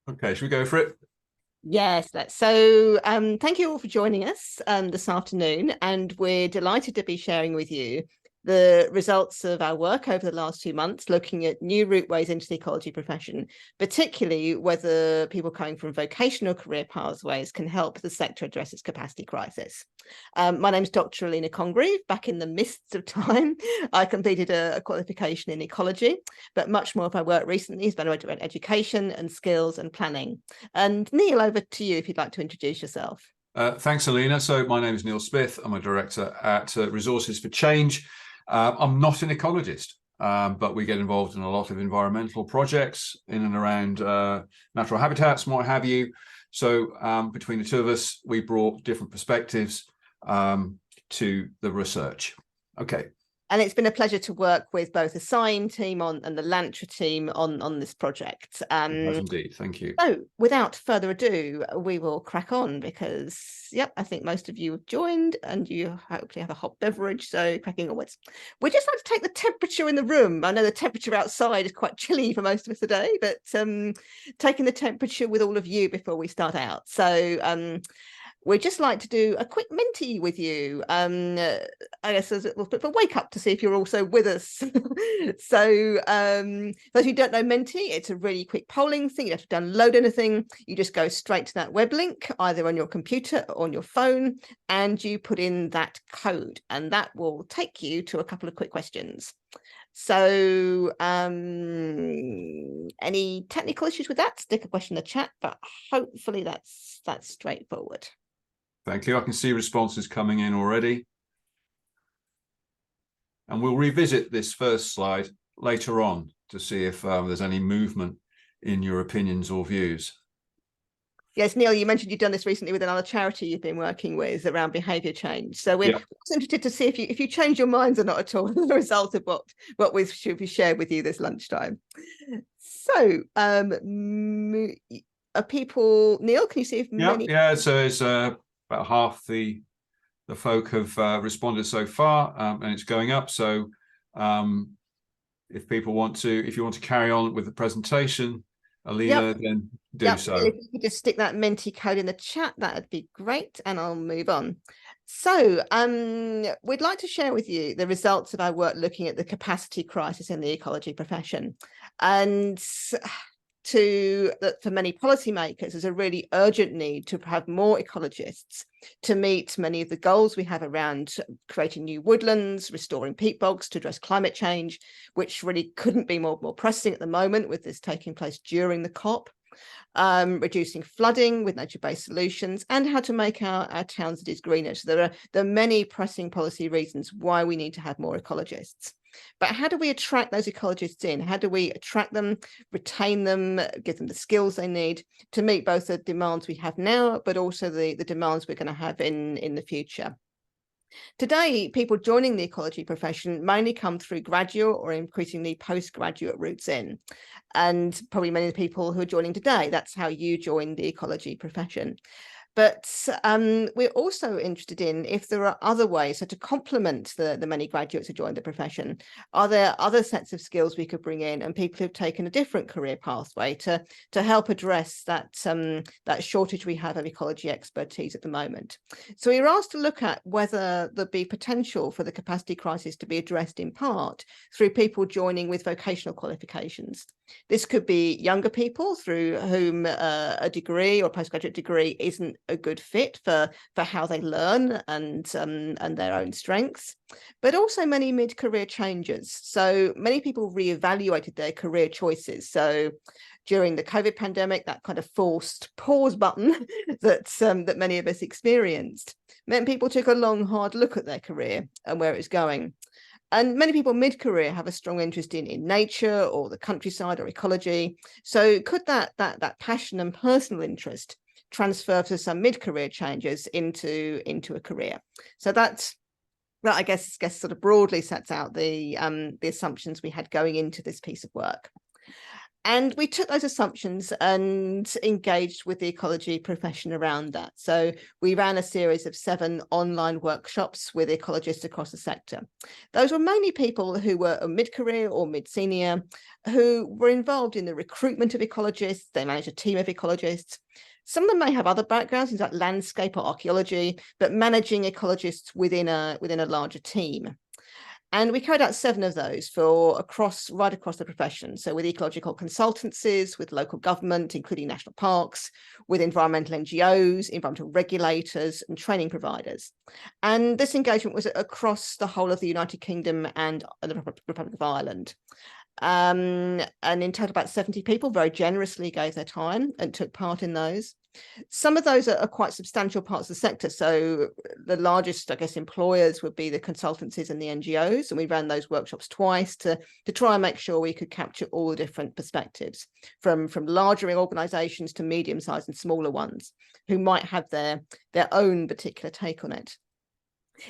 Okay, should we go for it? Yes, so thank you all for joining us this afternoon, and we're delighted to be sharing with you the results of our work over the last 2 months, looking at new routeways into the ecology profession, particularly whether people coming from vocational career pathways can help the sector address its capacity crisis. My name is Dr. Alina Congreve. Back in the mists of time, I completed a qualification in ecology, but much more of my work recently has been around education and skills and planning. And Neil, over to you if you'd like to introduce yourself. Thanks, Alina. So my name is Neil Smith. I'm a director at Resources for Change. I'm not an ecologist, but we get involved in a lot of environmental projects in and around natural habitats and what have you. So between the two of us, we brought different perspectives to the research. Okay. And it's been a pleasure to work with both the CIEEM team and the LANTRA team on this project. Yes, indeed. Thank you. So without further ado, we will crack on because, yep, I think most of you have joined and you hopefully have a hot beverage, so cracking onwards. We'd just like to take the temperature in the room. I know the temperature outside is quite chilly for most of us today, but taking the temperature with all of you before we start out. So we'd just like to do a quick Menti with you. I guess as a little bit of a wake up to see if you're also with us. So those who don't know Menti, it's a really quick polling thing. You don't have to download anything. You just go straight to that web link, either on your computer or on your phone, and you put in that code, and that will take you to a couple of quick questions. So any technical issues with that, stick a question in the chat, but hopefully that's straightforward. Thank you. I can see responses coming in already. And we'll revisit this first slide later on to see if there's any movement in your opinions or views. Yes, Neil, you mentioned you've done this recently with another charity you've been working with around behaviour change. So we're interested to see if you change your minds or not at all as a result of what we should be shared with you this lunchtime. So are people, Neil, can you see if many? Yeah, so it's about half the folk have responded so far, and it's going up. So if you want to carry on with the presentation, Alina, then do so. If you could just stick that Menti code in the chat, that would be great, and I'll move on. So we'd like to share with you the results of our work looking at the capacity crisis in the ecology profession. And for many policymakers, there's a really urgent need to have more ecologists to meet many of the goals we have around creating new woodlands, restoring peat bogs to address climate change, which really couldn't be more pressing at the moment with this taking place during the COP. Reducing flooding with nature-based solutions, and how to make our towns and cities greener. So there are many pressing policy reasons why we need to have more ecologists. But how do we attract those ecologists in? How do we attract them, retain them, give them the skills they need to meet both the demands we have now, but also the demands we're going to have in the future? Today, people joining the ecology profession mainly come through graduate or increasingly postgraduate routes in. And probably many of the people who are joining today, that's how you joined the ecology profession. But we're also interested in if there are other ways, so to complement the many graduates who joined the profession, are there other sets of skills we could bring in, and people who've taken a different career pathway to help address that shortage we have of ecology expertise at the moment. So we were asked to look at whether there'd be potential for the capacity crisis to be addressed in part through people joining with vocational qualifications. This could be younger people through whom a degree or postgraduate degree isn't a good fit for how they learn and their own strengths, but also many mid-career changes. So many people reevaluated their career choices. So during the COVID pandemic, that kind of forced pause button that many of us experienced meant people took a long, hard look at their career and where it's going. And many people mid-career have a strong interest in nature or the countryside or ecology. So could that passion and personal interest transfer to some mid-career changes into a career? So that I guess sort of broadly sets out the assumptions we had going into this piece of work. And we took those assumptions and engaged with the ecology profession around that. So we ran a series of 7 online workshops with ecologists across the sector. Those were mainly people who were mid-career or mid-senior, who were involved in the recruitment of ecologists. They managed a team of ecologists. Some of them may have other backgrounds, things like landscape or archaeology, but managing ecologists within a larger team. And we carried out 7 of those right across the profession. So with ecological consultancies, with local government, including national parks, with environmental NGOs, environmental regulators, and training providers. And this engagement was across the whole of the United Kingdom and the Republic of Ireland. And in total, about 70 people very generously gave their time and took part in those. Some of those are quite substantial parts of the sector. So the largest, I guess, employers would be the consultancies and the NGOs. And we ran those workshops twice to try and make sure we could capture all the different perspectives from larger organizations to medium-sized and smaller ones who might have their own particular take on it.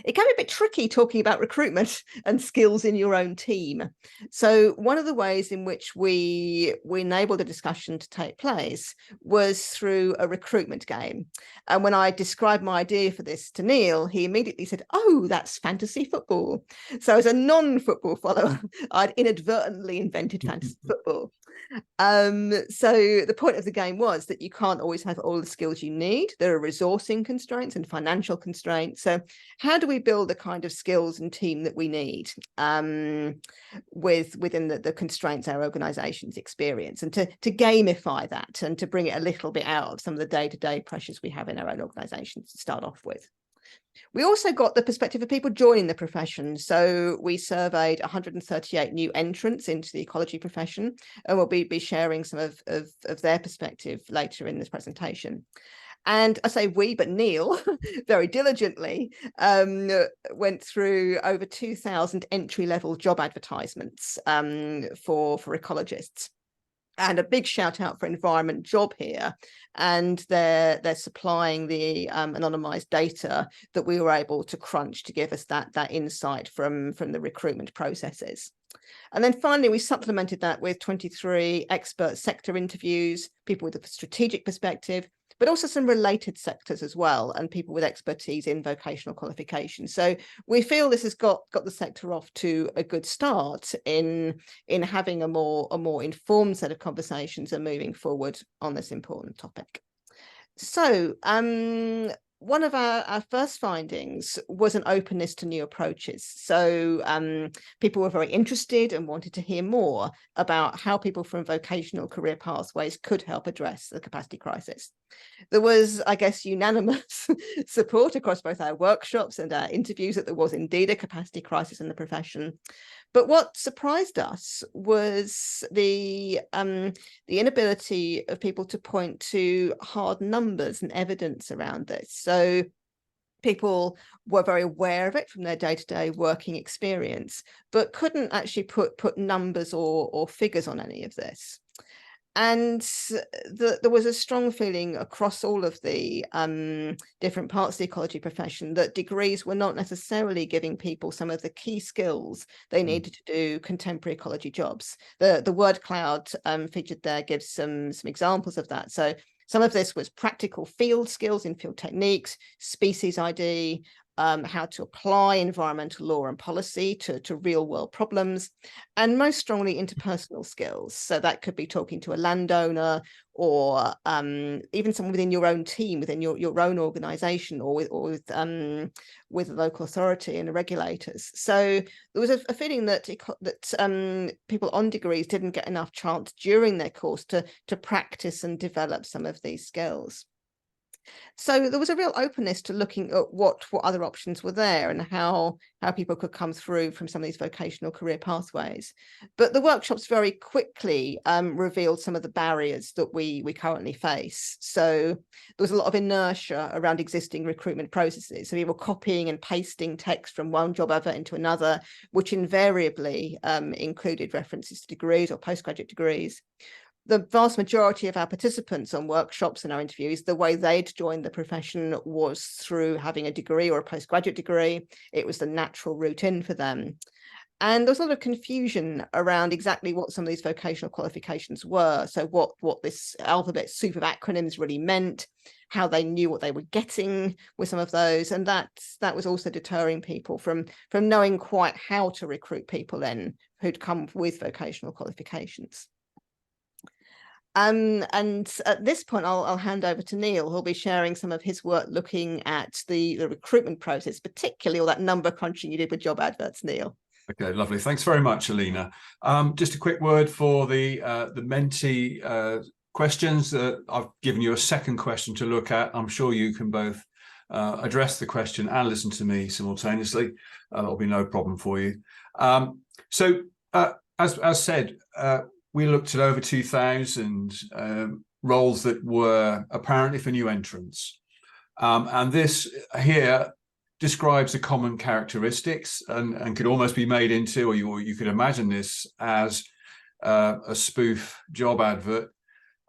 It can be a bit tricky talking about recruitment and skills in your own team. So one of the ways in which we enabled a discussion to take place was through a recruitment game. And when I described my idea for this to Neil, he immediately said, "Oh, that's fantasy football." So as a non-football follower, I'd inadvertently invented fantasy football. So the point of the game was that you can't always have all the skills you need. There are resourcing constraints and financial constraints. So how do we build the kind of skills and team that we need within the constraints our organizations experience, and to gamify that and to bring it a little bit out of some of the day-to-day pressures we have in our own organizations to start off with. We also got the perspective of people joining the profession. So we surveyed 138 new entrants into the ecology profession, and we'll be sharing some of their perspective later in this presentation. And I say we, but Neil very diligently went through over 2,000 entry-level job advertisements for ecologists. And a big shout out for Environment Job here, and they're supplying the anonymized data that we were able to crunch to give us that insight from the recruitment processes. And then finally, we supplemented that with 23 expert sector interviews, people with a strategic perspective, but also some related sectors as well, and people with expertise in vocational qualification. So we feel this has got the sector off to a good start in having a more informed set of conversations and moving forward on this important topic. So one of our first findings was an openness to new approaches. So people were very interested and wanted to hear more about how people from vocational career pathways could help address the capacity crisis. There was, I guess, unanimous support across both our workshops and our interviews that there was indeed a capacity crisis in the profession. But what surprised us was the inability of people to point to hard numbers and evidence around this. So people were very aware of it from their day-to-day working experience, but couldn't actually put numbers or figures on any of this. And there was a strong feeling across all of the different parts of the ecology profession that degrees were not necessarily giving people some of the key skills they needed to do contemporary ecology jobs. The word cloud featured there gives some examples of that. So some of this was practical field skills in field techniques, species ID, how to apply environmental law and policy to real world problems, and most strongly interpersonal skills. So that could be talking to a landowner, or even someone within your own team, within your own organization, or with local authority and the regulators. So there was a feeling that people on degrees didn't get enough chance during their course to practice and develop some of these skills. So there was a real openness to looking at what other options were there and how people could come through from some of these vocational career pathways. But the workshops very quickly revealed some of the barriers that we currently face. So there was a lot of inertia around existing recruitment processes. So people copying and pasting text from one job advert into another, which invariably included references to degrees or postgraduate degrees. The vast majority of our participants on workshops and our interviews, the way they'd joined the profession was through having a degree or a postgraduate degree. It was the natural route in for them. And there was a lot of confusion around exactly what some of these vocational qualifications were. So what this alphabet soup of acronyms really meant, how they knew what they were getting with some of those. And that was also deterring people from knowing quite how to recruit people then who'd come with vocational qualifications. And at this point, I'll hand over to Neil, who'll be sharing some of his work looking at the recruitment process, particularly all that number crunching you did with job adverts, Neil. Okay, lovely. Thanks very much, Alina. Just a quick word for the Menti questions. I've given you a second question to look at. I'm sure you can both address the question and listen to me simultaneously. That'll be no problem for you. So, as said, we looked at over 2,000 roles that were apparently for new entrants. And this here describes the common characteristics and could almost be made into, or you could imagine this as a spoof job advert.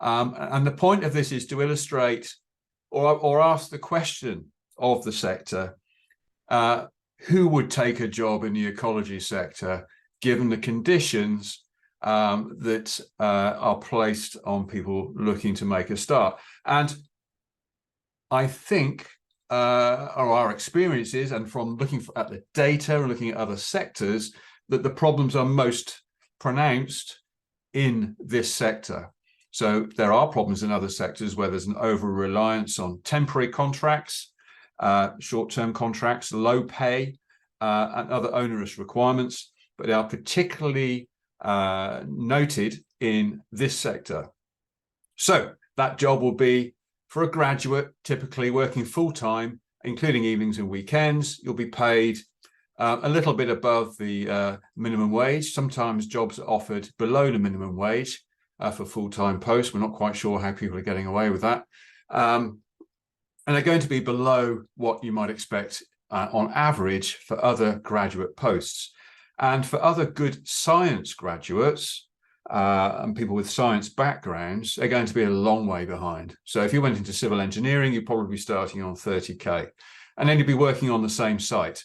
And the point of this is to illustrate or ask the question of the sector, who would take a job in the ecology sector given the conditions that are placed on people looking to make a start. And I think, or our experiences, and from looking at the data and looking at other sectors, that the problems are most pronounced in this sector. So there are problems in other sectors where there's an over-reliance on temporary contracts, short-term contracts, low pay, and other onerous requirements, but they are particularly noted in this sector. So that job will be for a graduate, typically working full-time, including evenings and weekends. You'll be paid a little bit above the minimum wage. Sometimes jobs are offered below the minimum wage for full-time posts. We're not quite sure how people are getting away with that. And they're going to be below what you might expect on average for other graduate posts. And for other good science graduates, and people with science backgrounds, they're going to be a long way behind. So if you went into civil engineering, you'd probably be starting on 30K. And then you'd be working on the same site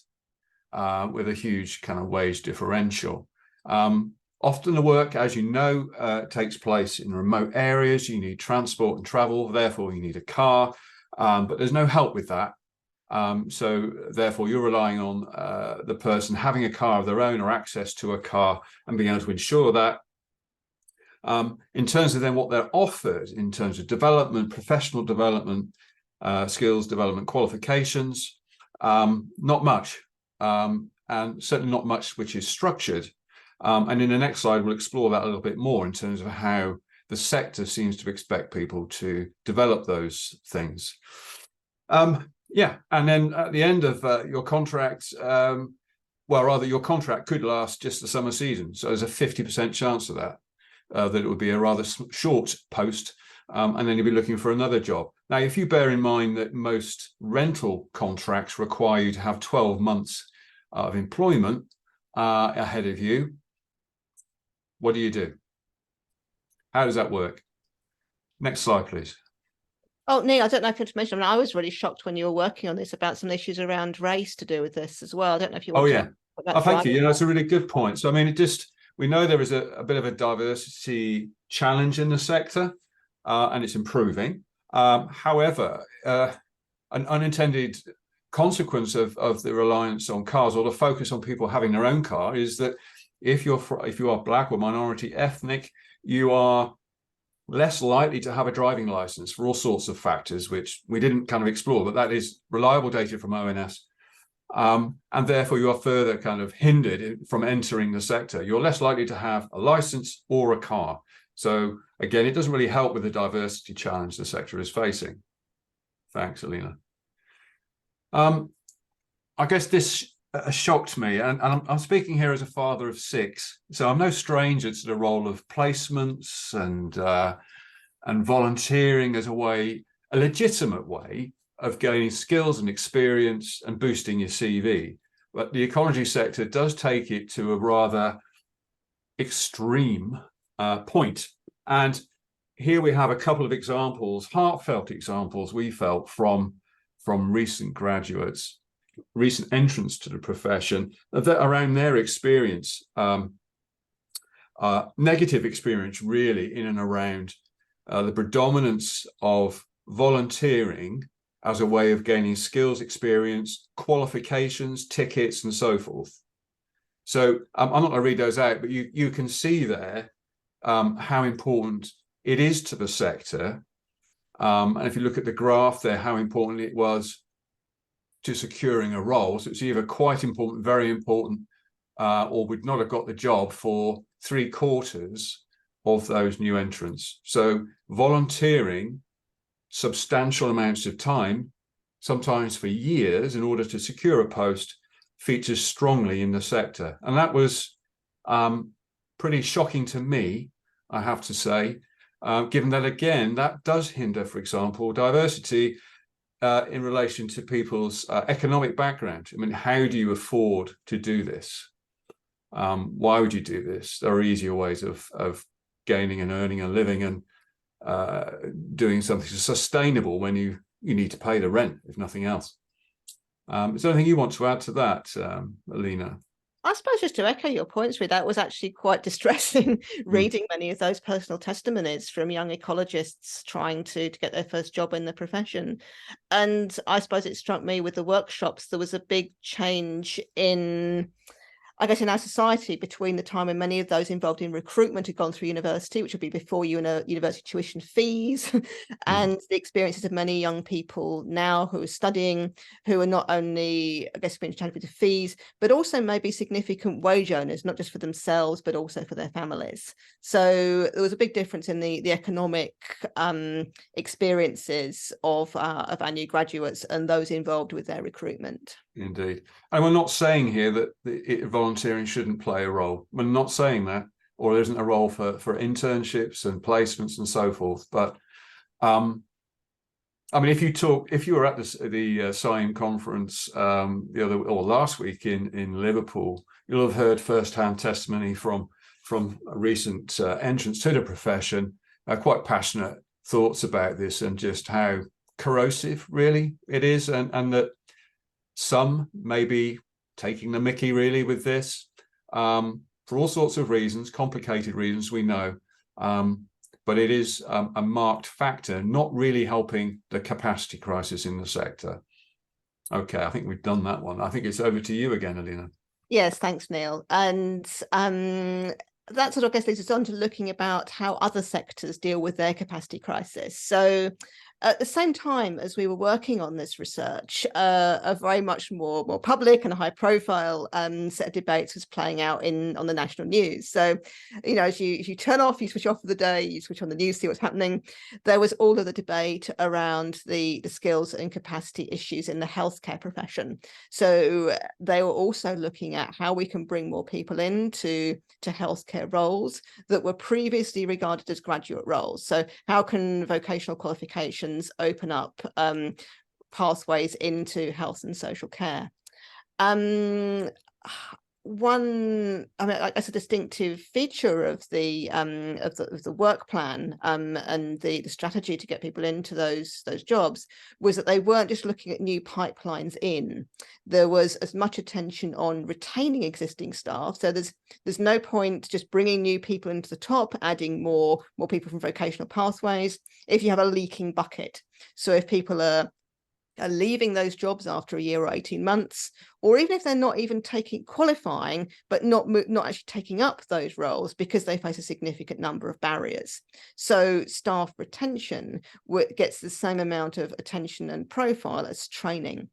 with a huge kind of wage differential. Often the work, as you know, takes place in remote areas. You need transport and travel, therefore you need a car, but there's no help with that. So therefore you're relying on the person having a car of their own or access to a car and being able to ensure that. In terms of then what they're offered in terms of development, professional development, skills development, qualifications, not much, and certainly not much which is structured. And in the next slide, we'll explore that a little bit more in terms of how the sector seems to expect people to develop those things. Yeah, and then at the end of your contract, well, rather your contract could last just the summer season. So there's a 50% chance of that. That it would be a rather short post, and then you'll be looking for another job. Now, if you bear in mind that most rental contracts require you to have 12 months of employment ahead of you, what do? How does that work? Next slide, please. Oh, Neil, I don't know if you want to mention, I was really shocked when you were working on this about some issues around race to do with this as well. I don't know if you want to. Oh, thank you. You know, it's a really good point. So, I mean, we know there is a bit of a diversity challenge in the sector, and it's improving. However, an unintended consequence of the reliance on cars or the focus on people having their own car is that if you are Black or minority ethnic, you are less likely to have a driving license for all sorts of factors, which we didn't kind of explore, but that is reliable data from ONS. And therefore you are further kind of hindered from entering the sector. You're less likely to have a license or a car. So again, it doesn't really help with the diversity challenge the sector is facing. Thanks, Alina. I guess this shocked me, and I'm speaking here as a father of 6, so I'm no stranger to the role of placements and volunteering as a legitimate way of gaining skills and experience and boosting your CV. But the ecology sector does take it to a rather extreme point. And here we have a couple of examples, heartfelt examples we felt from recent graduates. recent entrants to the profession that around their experience, negative experience really in and around the predominance of volunteering as a way of gaining skills, experience, qualifications, tickets, and so forth. So I'm not going to read those out, but you can see there how important it is to the sector. And if you look at the graph there, how important it was to securing a role. So it's either quite important, very important, or would not have got the job for 3/4 of those new entrants. So volunteering substantial amounts of time, sometimes for years, in order to secure a post features strongly in the sector. And that was pretty shocking to me, I have to say, given that, again, that does hinder, for example, diversity in relation to people's economic background. I mean, how do you afford to do this? Why would you do this? There are easier ways of gaining and earning a living and doing something sustainable when you need to pay the rent, if nothing else. Is there anything you want to add to that, Alina? I suppose just to echo your points, that was actually quite distressing reading many of those personal testimonies from young ecologists trying to get their first job in the profession. And I suppose it struck me with the workshops, there was a big change in, I guess, in our society between the time when many of those involved in recruitment had gone through university, which would be before university tuition fees, and the experiences of many young people now who are studying, who are not only, I guess, being challenged with the fees, but also maybe significant wage earners, not just for themselves, but also for their families. So there was a big difference in the economic experiences of our new graduates and those involved with their recruitment. Indeed. And we're not saying here that volunteering shouldn't play a role. We're not saying that, or there isn't a role for internships and placements and so forth. But I mean, if you were at the CIEEM conference last week in Liverpool, you'll have heard firsthand testimony from recent entrants to the profession, quite passionate thoughts about this and just how corrosive really it is, and that some may be taking the mickey really with this for all sorts of reasons, complicated reasons, we know. But it is a marked factor, not really helping the capacity crisis in the sector. Okay, I think we've done that one. I think it's over to you again, Alina. Yes, thanks, Neil. And that sort of, I guess, leads us on to looking about how other sectors deal with their capacity crisis. So at the same time as we were working on this research, a very much more public and high profile set of debates was playing out on the national news. So, you know, as you turn off, you switch off for the day, you switch on the news, see what's happening. There was all of the debate around the skills and capacity issues in the healthcare profession. So they were also looking at how we can bring more people into healthcare roles that were previously regarded as graduate roles. So how can vocational qualifications open up pathways into health and social care? One, I mean, as a distinctive feature of the work plan and the strategy to get people into those jobs was that they weren't just looking at new pipelines in. There was as much attention on retaining existing staff. So there's no point just bringing new people into the top, adding more people from vocational pathways if you have a leaking bucket. So if people are leaving those jobs after a year or 18 months, or even if they're not even qualifying, but not actually taking up those roles because they face a significant number of barriers. So staff retention gets the same amount of attention and profile as training.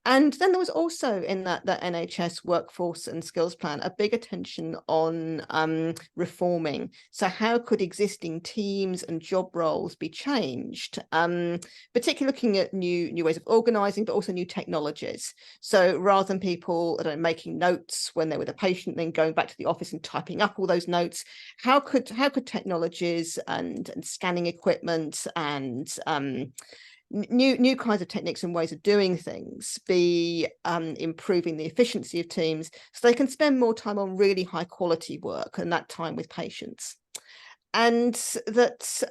And then there was also in that NHS workforce and skills plan a big attention on reforming. So how could existing teams and job roles be changed? Particularly looking at new ways of organising, but also new technologies. So rather than people making notes when they're with a patient, then going back to the office and typing up all those notes, how could technologies and scanning equipment and new kinds of techniques and ways of doing things be improving the efficiency of teams so they can spend more time on really high quality work and that time with patients? And that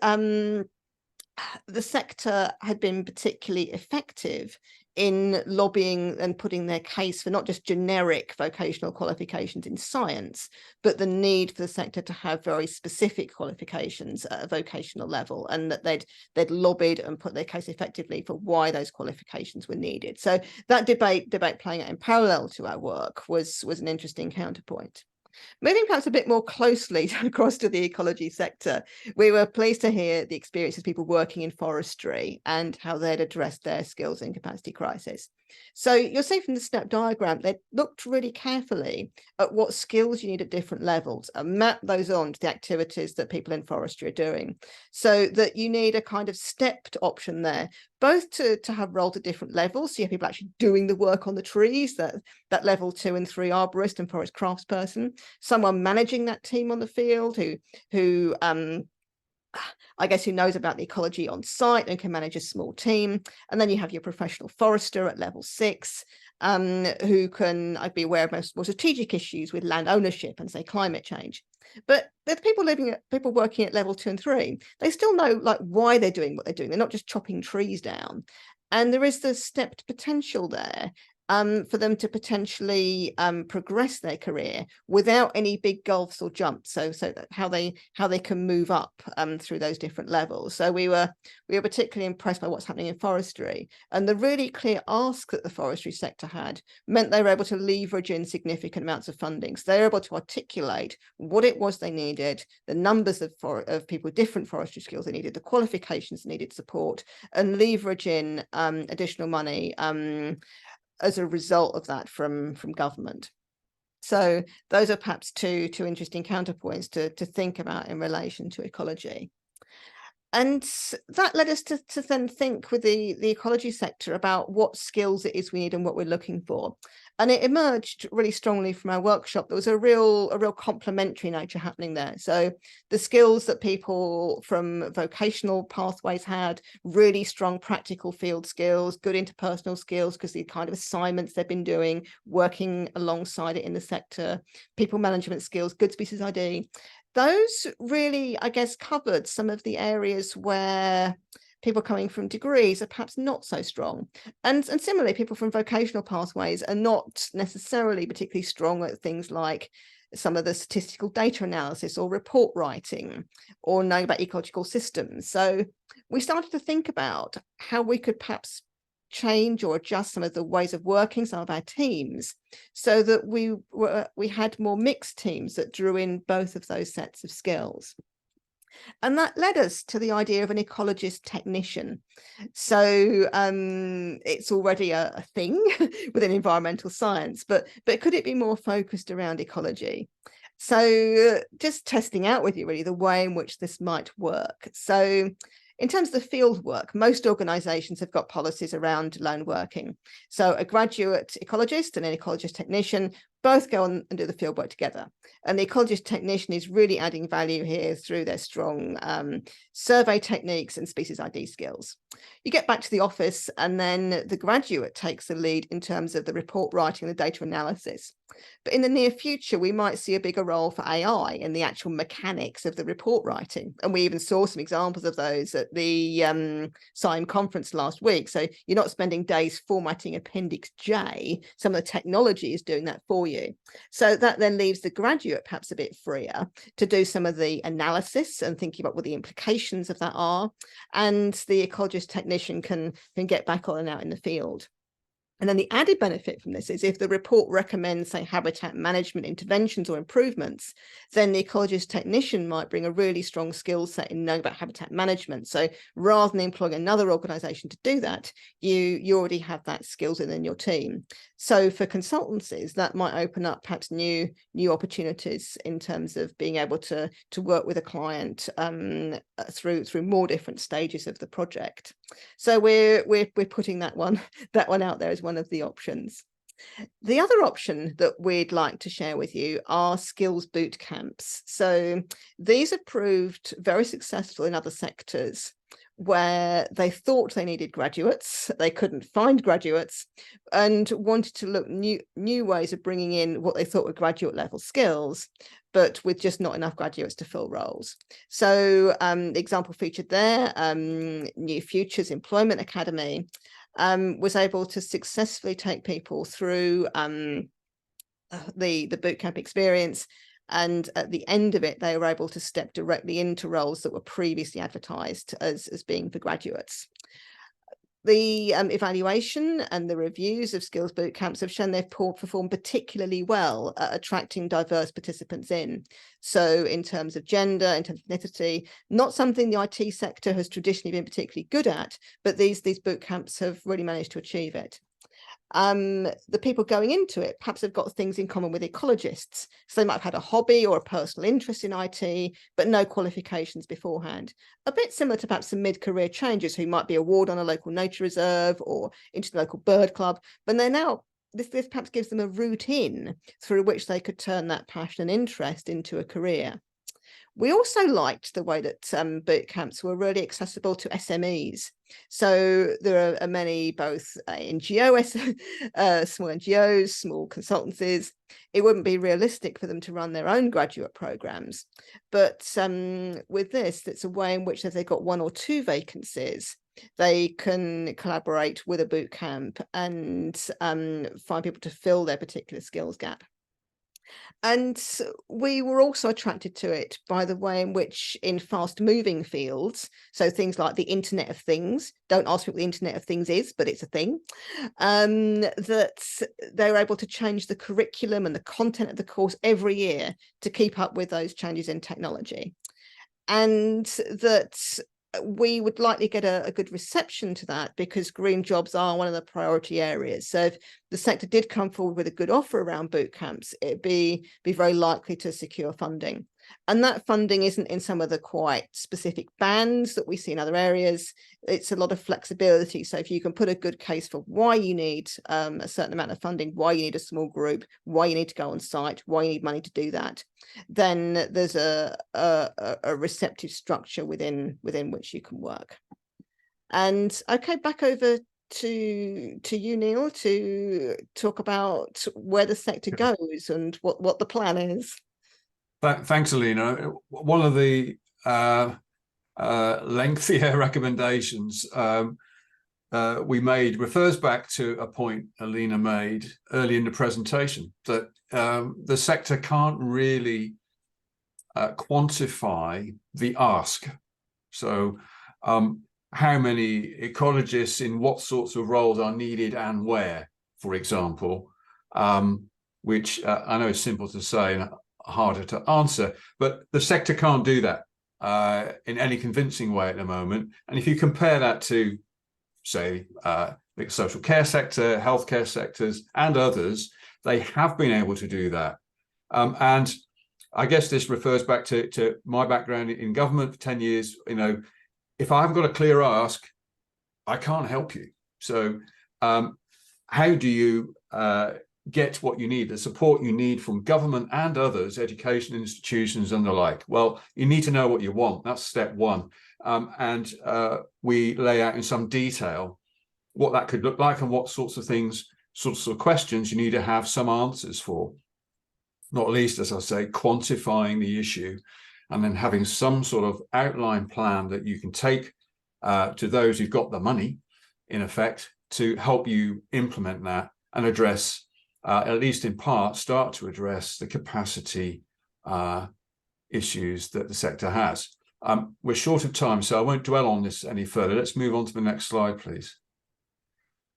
the sector had been particularly effective in lobbying and putting their case for not just generic vocational qualifications in science, but the need for the sector to have very specific qualifications at a vocational level, and that they'd lobbied and put their case effectively for why those qualifications were needed. So that debate playing out in parallel to our work was an interesting counterpoint. Moving perhaps a bit more closely across to the ecology sector, we were pleased to hear the experiences of people working in forestry and how they'd addressed their skills and capacity crisis. So you'll see from the SNAP diagram, they looked really carefully at what skills you need at different levels and map those on to the activities that people in forestry are doing, so that you need a kind of stepped option there, both to have roles at different levels. So you have people actually doing the work on the trees, that level 2 and 3 arborist and forest craftsperson, someone managing that team on the field who I guess who knows about the ecology on site and can manage a small team. And then you have your professional forester at level 6, who can be aware of more strategic issues with land ownership and say climate change. But the people working at level 2 and 3, they still know like why they're doing what they're doing. They're not just chopping trees down. And there is the stepped potential there for them to potentially progress their career without any big gulfs or jumps. So that how they can move up through those different levels. So we were particularly impressed by what's happening in forestry, and the really clear ask that the forestry sector had meant they were able to leverage in significant amounts of funding. So they were able to articulate what it was they needed, the numbers of people with different forestry skills they needed, the qualifications needed support, and leverage in additional money as a result of that from government. So those are perhaps two interesting counterpoints to think about in relation to ecology. And that led us to then think with the ecology sector about what skills it is we need and what we're looking for. And it emerged really strongly from our workshop. There was a real complementary nature happening there. So the skills that people from vocational pathways had, really strong practical field skills, good interpersonal skills because the kind of assignments they've been doing, working alongside it in the sector, people management skills, good species ID. Those really, I guess, covered some of the areas where people coming from degrees are perhaps not so strong. And similarly, people from vocational pathways are not necessarily particularly strong at things like some of the statistical data analysis or report writing or knowing about ecological systems. So we started to think about how we could perhaps change or adjust some of the ways of working some of our teams so that we had more mixed teams that drew in both of those sets of skills. And that led us to the idea of an ecologist technician. So it's already a thing within environmental science, but could it be more focused around ecology? So just testing out with you really the way in which this might work. So in terms of the field work, most organisations have got policies around lone working. So a graduate ecologist and an ecologist technician both go on and do the field work together. And the ecologist technician is really adding value here through their strong survey techniques and species ID skills. You get back to the office and then the graduate takes the lead in terms of the report writing and the data analysis. But in the near future, we might see a bigger role for AI in the actual mechanics of the report writing. And we even saw some examples of those at the CIEEM conference last week. So you're not spending days formatting Appendix J. Some of the technology is doing that for you. So that then leaves the graduate perhaps a bit freer to do some of the analysis and thinking about what the implications of that are. And the ecologist technician can get back on and out in the field. And then the added benefit from this is if the report recommends, say, habitat management interventions or improvements, then the ecologist technician might bring a really strong skill set in knowing about habitat management. So rather than employing another organisation to do that, you already have that skills within your team. So for consultancies, that might open up perhaps new opportunities in terms of being able to work with a client through more different stages of the project. So we're putting that one out there as one of the options. The other option that we'd like to share with you are skills boot camps. So these are proved very successful in other sectors where they thought they needed graduates, they couldn't find graduates, and wanted to look new ways of bringing in what they thought were graduate level skills, but with just not enough graduates to fill roles. So the example featured there, New Futures Employment Academy, was able to successfully take people through the bootcamp experience, and at the end of it they were able to step directly into roles that were previously advertised as being for graduates. The evaluation and the reviews of skills bootcamps have shown they've performed particularly well at attracting diverse participants in. So in terms of gender, in terms of ethnicity, not something the IT sector has traditionally been particularly good at, but these bootcamps have really managed to achieve it. The people going into it perhaps have got things in common with ecologists. So they might have had a hobby or a personal interest in IT, but no qualifications beforehand. A bit similar to perhaps some mid-career changers who might be a ward on a local nature reserve or into the local bird club, but they're now, this perhaps gives them a route in through which they could turn that passion and interest into a career. We also liked the way that boot camps were really accessible to SMEs. So there are many, both NGOs, small NGOs, small consultancies. It wouldn't be realistic for them to run their own graduate programs. But with this, it's a way in which if they've got 1 or 2 vacancies, they can collaborate with a boot camp and find people to fill their particular skills gap. And we were also attracted to it by the way in which in fast moving fields, so things like the Internet of Things, don't ask me what the Internet of Things is, but it's a thing, that they were able to change the curriculum and the content of the course every year to keep up with those changes in technology. And that we would likely get a good reception to that because green jobs are one of the priority areas. So if the sector did come forward with a good offer around boot camps, it'd be very likely to secure funding. And that funding isn't in some of the quite specific bands that we see in other areas. It's a lot of flexibility. So if you can put a good case for why you need a certain amount of funding, why you need a small group, why you need to go on site, why you need money to do that, then there's a receptive structure within which you can work. And okay, back over to you, Neil, to talk about where the sector goes and what the plan is. Thanks, Alina. One of the lengthier recommendations we made refers back to a point Alina made early in the presentation, that the sector can't really quantify the ask. So how many ecologists in what sorts of roles are needed and where, for example, which I know is simple to say and harder to answer, but the sector can't do that in any convincing way at the moment. And if you compare that to, say, the social care sector, healthcare sectors, and others, they have been able to do that. And I guess this refers back to my background in government for 10 years. You know, if I haven't got a clear ask, I can't help you. So how do you get what you need, the support you need from government and others, education institutions and the like? Well, you need to know what you want. That's step one. And we lay out in some detail what that could look like and what sorts of things, sorts of questions you need to have some answers for. Not least, as I say, quantifying the issue and then having some sort of outline plan that you can take to those who've got the money, in effect, to help you implement that and address, at least in part, start to address the capacity issues that the sector has. We're short of time, so I won't dwell on this any further. Let's move on to the next slide, please.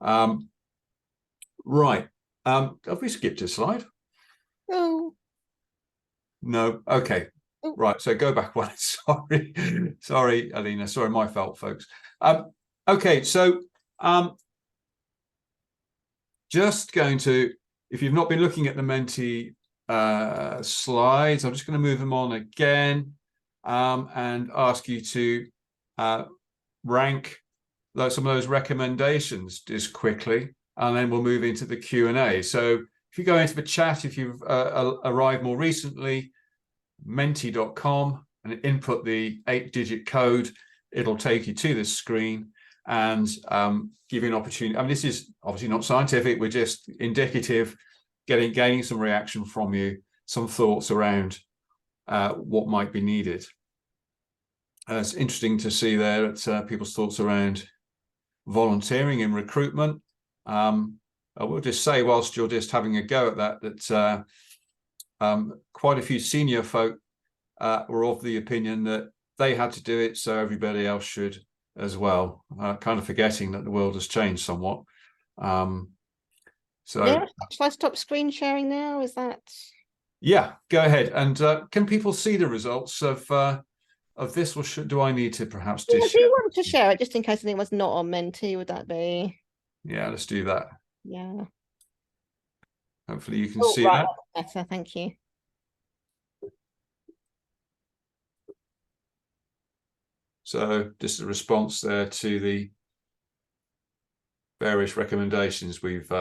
Right. Have we skipped a slide? No. No. Okay. Oh. Right. So go back one. Sorry. Sorry, Alina. Sorry, my fault, folks. Okay. So just going to, if you've not been looking at the Menti slides, I'm just going to move them on again and ask you to rank some of those recommendations just quickly, and then we'll move into the Q&A. So if you go into the chat, if you've arrived more recently, menti.com, and input the 8-digit code, it'll take you to this screen and give you an opportunity. I mean, this is obviously not scientific, we're just indicative, gaining some reaction from you, some thoughts around what might be needed. It's interesting to see there people's thoughts around volunteering in recruitment. I will just say, whilst you're just having a go at that, that quite a few senior folk were of the opinion that they had to do it, so everybody else should as well, kind of forgetting that the world has changed somewhat. So yeah, shall I stop screen sharing now? Is that? Yeah, go ahead. And can people see the results of this, or do I need to perhaps Yeah, just do you want to share it just in case anyone's not on Menti? Would that be? Yeah, let's do that. Yeah. Hopefully you can Oh, see right, that. that's better. Thank you. So just a response there to the various recommendations we've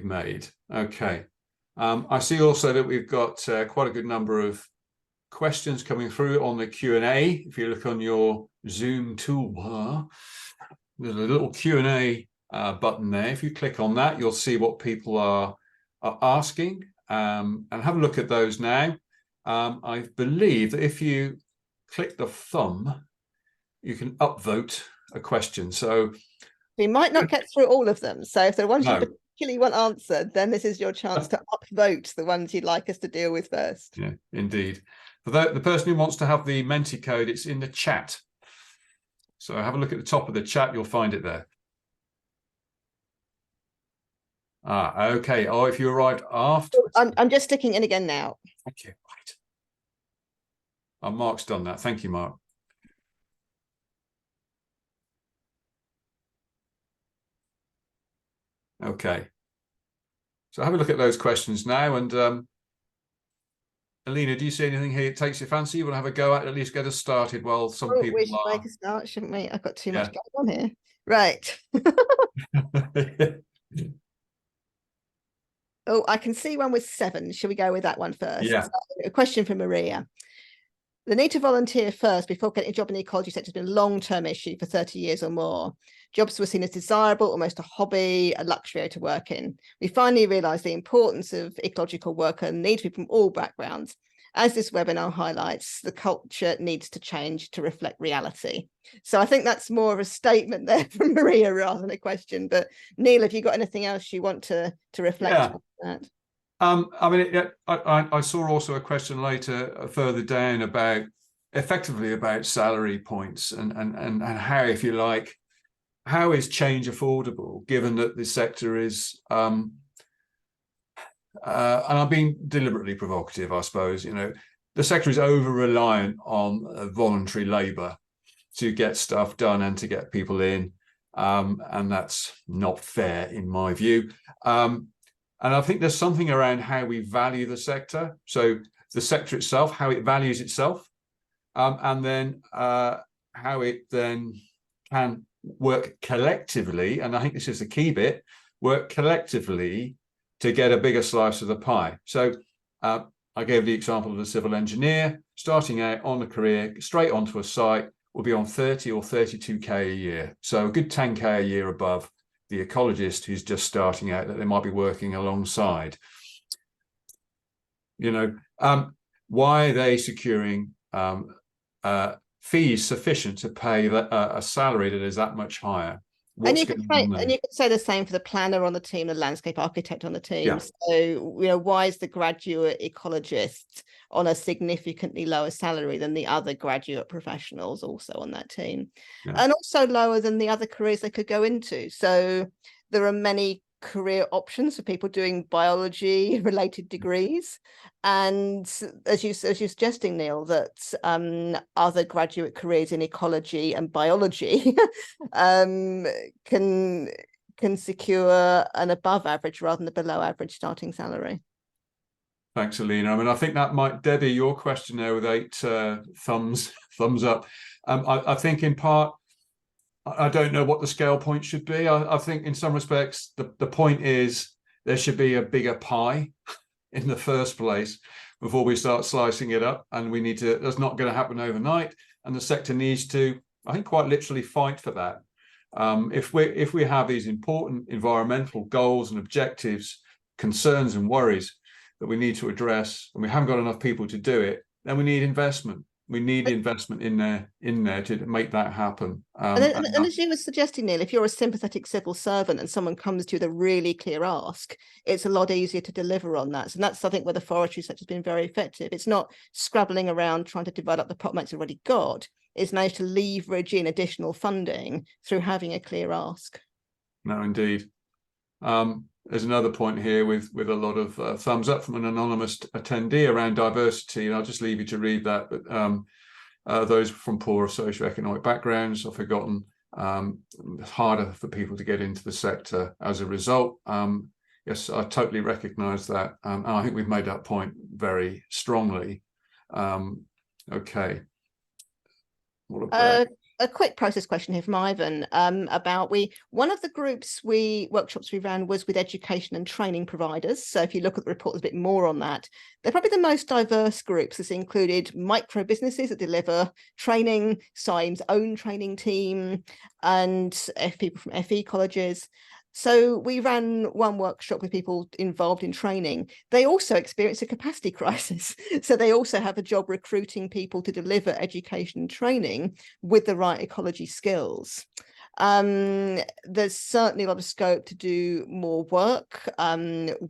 made. Okay. I see also that we've got quite a good number of questions coming through on the Q&A. If you look on your Zoom toolbar, there's a little Q&A button there. If you click on that, you'll see what people are asking, and have a look at those now. I believe that if you click the thumb, you can upvote a question. So We might not get through all of them. So if there are ones you no. particularly want answered, then this is your chance to upvote the ones you'd like us to deal with first. Yeah, indeed. For the person who wants to have the Menti code, it's in the chat. So have a look at the top of the chat, you'll find it there. Okay. Oh, if you arrived after. I'm just sticking in again now. Thank you. Right. Mark's done that. Thank you, Mark. Okay. So have a look at those questions now. And Alina, do you see anything here that takes your fancy? You want to have a go at least get us started while some people we should are... make a start, shouldn't we? I've got too much going on here. Right. Oh, I can see one with 7. Shall we go with that one first? Yeah. So, a question from Maria. The need to volunteer first before getting a job in the ecology sector has been a long-term issue for 30 years or more. Jobs were seen as desirable, almost a hobby, a luxury to work in. We finally realised the importance of ecological work and need people from all backgrounds. As this webinar highlights, the culture needs to change to reflect reality. So I think that's more of a statement there from Maria rather than a question. But Neil, have you got anything else you want to reflect on that? I mean, I saw also a question later further down about effectively about salary points and how, if you like, how is change affordable given that the sector is and I'm being deliberately provocative, I suppose, you know, the sector is over reliant on voluntary labour to get stuff done and to get people in, and that's not fair in my view. And I think there's something around how we value the sector. So the sector itself, how it values itself, and then how it then can work collectively. And I think this is the key bit, work collectively to get a bigger slice of the pie. So I gave the example of a civil engineer starting out on a career, straight onto a site, will be on 30 or 32K a year. So a good 10K a year above the ecologist who's just starting out that they might be working alongside. You know, why are they securing fees sufficient to pay a salary that is that much higher? And you could say the same for the planner on the team, the landscape architect on the team. Yeah. So, you know, why is the graduate ecologist on a significantly lower salary than the other graduate professionals also on that team? Yeah. And also lower than the other careers they could go into. So there are many career options for people doing biology related degrees, and as you're suggesting, Neil, that other graduate careers in ecology and biology can secure an above average rather than a below average starting salary. Thanks, Alina. I mean, I think that might, Debbie, your question there with 8 thumbs up. I think in part, I don't know what the scale point should be. I think in some respects, the point is there should be a bigger pie in the first place before we start slicing it up. And we need to, that's not going to happen overnight. And the sector needs to, I think, quite literally fight for that. If we have these important environmental goals and objectives, concerns and worries that we need to address, and we haven't got enough people to do it, then we need investment. we need the investment in there to make that happen. And as you were suggesting, Neil, if you're a sympathetic civil servant and someone comes to you with a really clear ask, it's a lot easier to deliver on that. So that's, I think, where the forestry sector has been very effective. It's not scrabbling around trying to develop the pot it's already got. It's managed to leverage in additional funding through having a clear ask. No, indeed. There's another point here with a lot of thumbs up from an anonymous attendee around diversity, and I'll just leave you to read that. But those from poorer socioeconomic backgrounds are forgotten. It's harder for people to get into the sector as a result. Yes, I totally recognise that, and I think we've made that point very strongly. Okay. What about a quick process question here from Ivan about one of the workshops we ran was with education and training providers. So if you look at the report, there's a bit more on that. They're probably the most diverse groups. This included micro businesses that deliver training, CIEEM's own training team, and people from FE colleges. So we ran one workshop with people involved in training. They also experience a capacity crisis. So they also have a job recruiting people to deliver education and training with the right ecology skills. There's certainly a lot of scope to do more work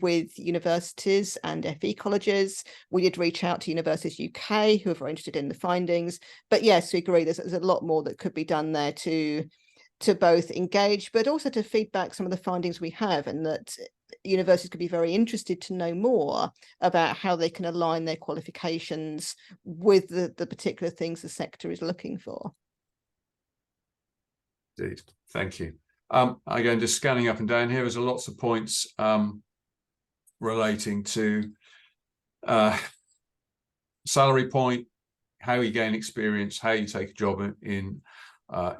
with universities and FE colleges. We did reach out to Universities UK, who are very interested in the findings. But yes, we agree there's a lot more that could be done there to both engage, but also to feedback some of the findings we have, and that universities could be very interested to know more about how they can align their qualifications with the particular things the sector is looking for. Indeed. Thank you. Again, just scanning up and down here, there's lots of points relating to salary point, how you gain experience, how you take a job in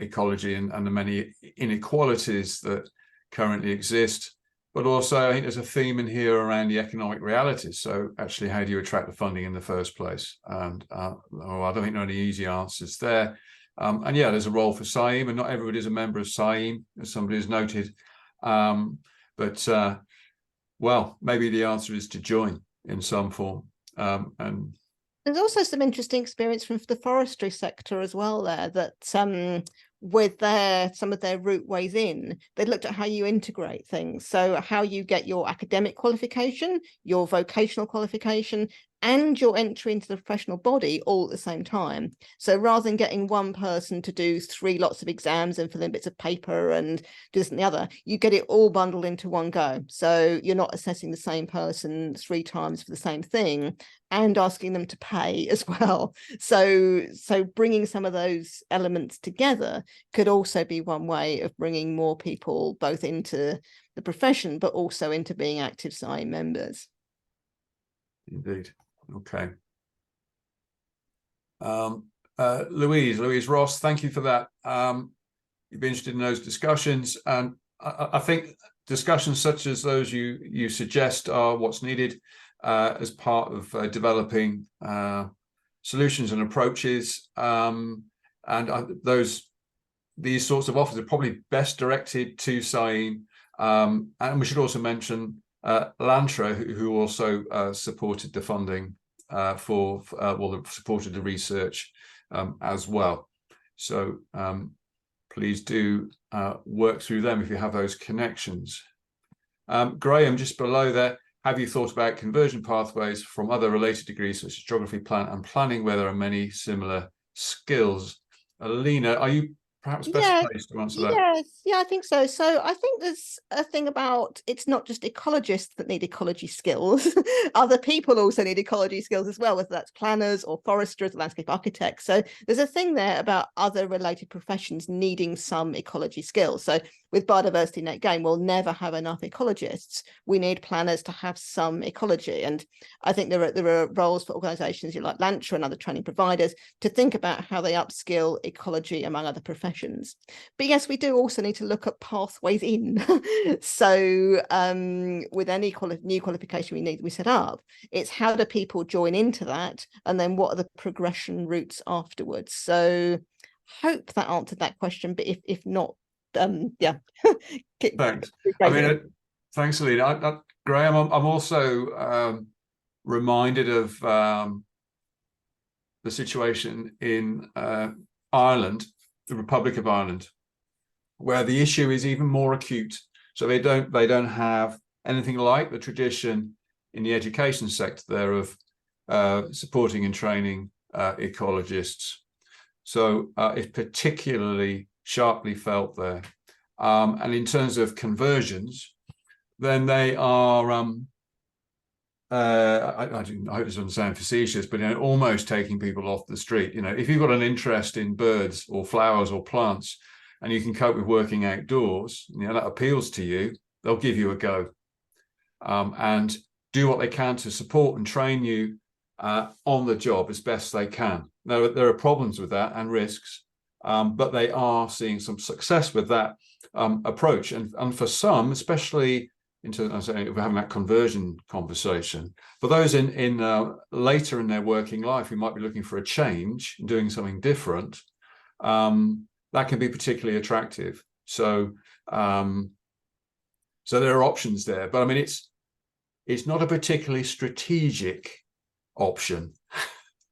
ecology, and the many inequalities that currently exist. But also, I think there's a theme in here around the economic realities. So actually, how do you attract the funding in the first place? And I don't think there are any easy answers there. And yeah, there's a role for CIEEM, and not everybody is a member of CIEEM, as somebody has noted. Well, maybe the answer is to join in some form. And there's also some interesting experience from the forestry sector as well there, that with some of their route ways in, they looked at how you integrate things. So how you get your academic qualification, your vocational qualification, and your entry into the professional body all at the same time. So rather than getting one person to do 3 lots of exams and fill in bits of paper and do this and the other, you get it all bundled into one go. So you're not assessing the same person 3 times for the same thing and asking them to pay as well. So bringing some of those elements together could also be one way of bringing more people both into the profession, but also into being active CIEEM members. Indeed. Okay. Louise Ross, thank you for that. You've been interested in those discussions, and I think discussions such as those you suggest are what's needed as part of developing solutions and approaches. And these sorts of offers are probably best directed to CIEEM. And we should also mention Lantra, who also supported the funding supported the research as well. So please do work through them if you have those connections. Graham, just below there, have you thought about conversion pathways from other related degrees such as geography, and planning, where there are many similar skills? Alina, are you perhaps best placed to answer that? Yes, yeah, I think so. So I think there's a thing about, it's not just ecologists that need ecology skills. Other people also need ecology skills as well, whether that's planners or foresters or landscape architects. So there's a thing there about other related professions needing some ecology skills. So with biodiversity net gain, we'll never have enough ecologists. We need planners to have some ecology. And I think there are roles for organisations like Lantra and other training providers to think about how they upskill ecology among other professions. But yes, we do also need to look at pathways in. So with any new qualification we set up, it's how do people join into that, and then what are the progression routes afterwards. So hope that answered that question, but if not, yeah. Thanks. I mean, thanks, Alina. Graham, I'm also reminded of the the situation in Ireland, the Republic of Ireland, where the issue is even more acute. So they don't have anything like the tradition in the education sector there of supporting and training ecologists. So it's particularly sharply felt there. And in terms of conversions, then they are, I hope this doesn't sound facetious, but almost taking people off the street. If you've got an interest in birds or flowers or plants, and you can cope with working outdoors, that appeals to you, they'll give you a go, and do what they can to support and train you on the job as best they can. Now, there are problems with that and risks, but they are seeing some success with that approach. And for some, especially we're having that conversion conversation, for those in later in their working life who might be looking for a change, doing something different, that can be particularly attractive. So so there are options there, but I mean, it's not a particularly strategic option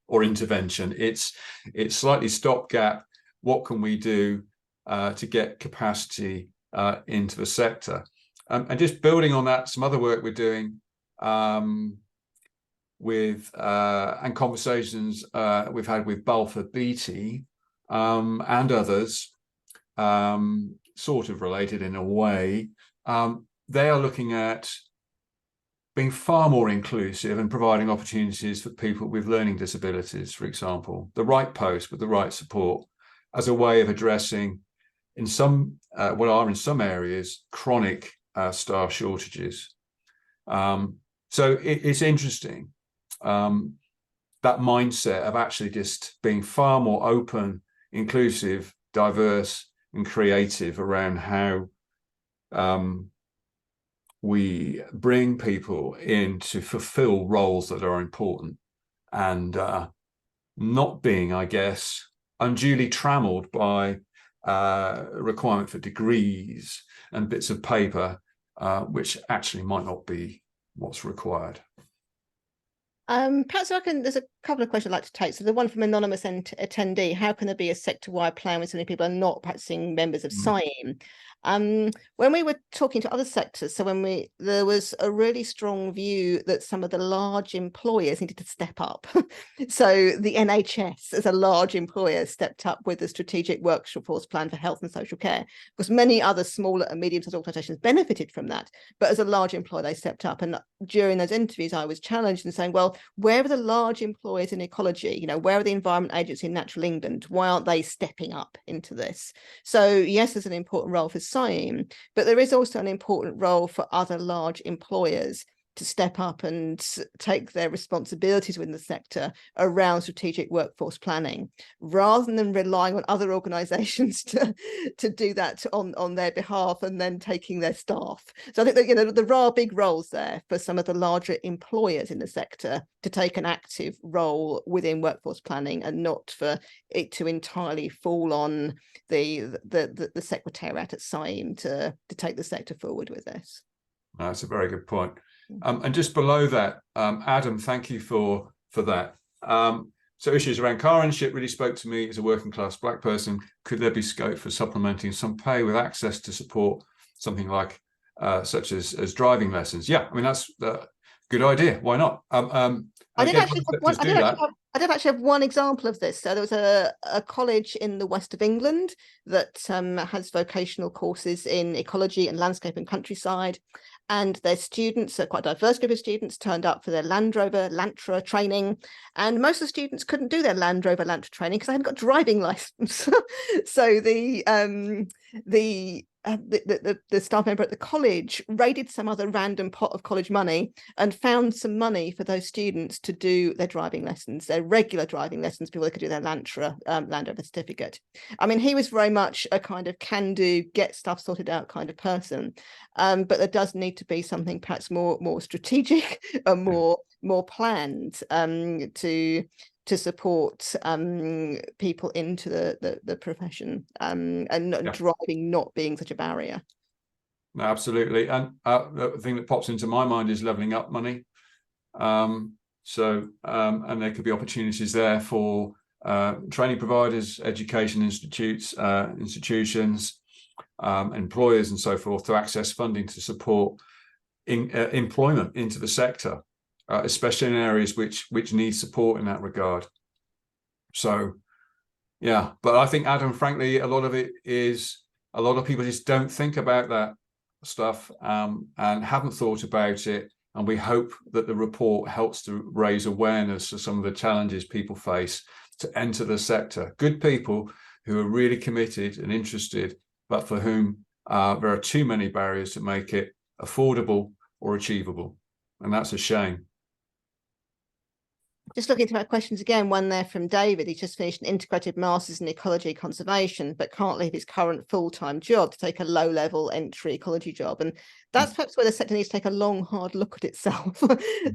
or intervention. It's slightly stopgap. What can we do to get capacity into the sector? And just building on that, some other work we're doing with and conversations we've had with Balfour Beatty and others, sort of related in a way. They are looking at being far more inclusive and providing opportunities for people with learning disabilities, for example, the right post with the right support, as a way of addressing in some areas chronic staff shortages. So it's interesting, that mindset of actually just being far more open, inclusive, diverse, and creative around how we bring people in to fulfill roles that are important, and not being, I guess, unduly trammeled by requirement for degrees and bits of paper, which actually might not be what's required. Perhaps there's a couple of questions I'd like to take. So the one from anonymous attendee: how can there be a sector-wide plan when so many people are not practicing members of CIEEM? When we were talking to other sectors, so there was a really strong view that some of the large employers needed to step up. So the NHS, as a large employer, stepped up with the strategic workforce plan for health and social care, because many other smaller and medium-sized organisations benefited from that. But as a large employer, they stepped up. And during those interviews, I was challenged in saying, well, where are the large employers in ecology? Where are the Environment Agency in Natural England? Why aren't they stepping up into this? So yes, there's an important role for CIEEM, but there is also an important role for other large employers to step up and take their responsibilities within the sector around strategic workforce planning, rather than relying on other organisations to do that on their behalf and then taking their staff. So I think that there are big roles there for some of the larger employers in the sector to take an active role within workforce planning, and not for it to entirely fall on the secretariat at CIEEM to take the sector forward with this. That's a very good point. And just below that, Adam, thank you for that. So issues around car ownership really spoke to me as a working class Black person. Could there be scope for supplementing some pay with access to support, something like such as driving lessons? Yeah, I mean, that's a good idea. Why not? I did actually have one example of this. So there was a college in the west of England that has vocational courses in ecology and landscape and countryside. And their students, a quite diverse group of students, turned up for their Land Rover Lantra training. And most of the students couldn't do their Land Rover Lantra training because they hadn't got a driving license. So the staff member at the college raided some other random pot of college money and found some money for those students to do their driving lessons, their regular driving lessons, before they could do their Land Rover certificate. I mean, he was very much a kind of can-do, get stuff sorted out kind of person. But there does need to be something perhaps more strategic and more planned to support people into the profession, and driving not being such a barrier. Absolutely. And the thing that pops into my mind is levelling up money. So, and there could be opportunities there for training providers, education institutes, institutions, employers and so forth to access funding to support employment into the sector, especially in areas which need support in that regard. So, yeah, but I think, Adam, frankly, a lot of people just don't think about that stuff and haven't thought about it. And we hope that the report helps to raise awareness of some of the challenges people face to enter the sector. Good people who are really committed and interested, but for whom there are too many barriers to make it affordable or achievable. And that's a shame. Just looking through our questions again, one there from David. He's just finished an integrated master's in ecology conservation, but can't leave his current full-time job to take a low-level entry ecology job. And that's perhaps where the sector needs to take a long, hard look at itself.